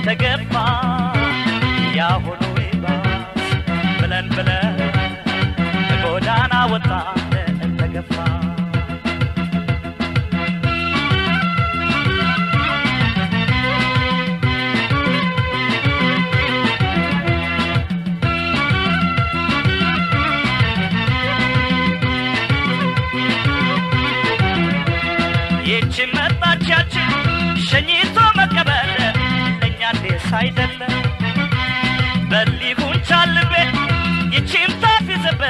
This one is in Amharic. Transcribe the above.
ተገፋ ያሁኑ ይባስ ብለን ጎዳና ወጣን ተገፋ መጣቻችን ሸኝቶ መቀበል ለኛ ደስ አይደለም በሊሁን ቻልቤ ይቺም ታፊዘበ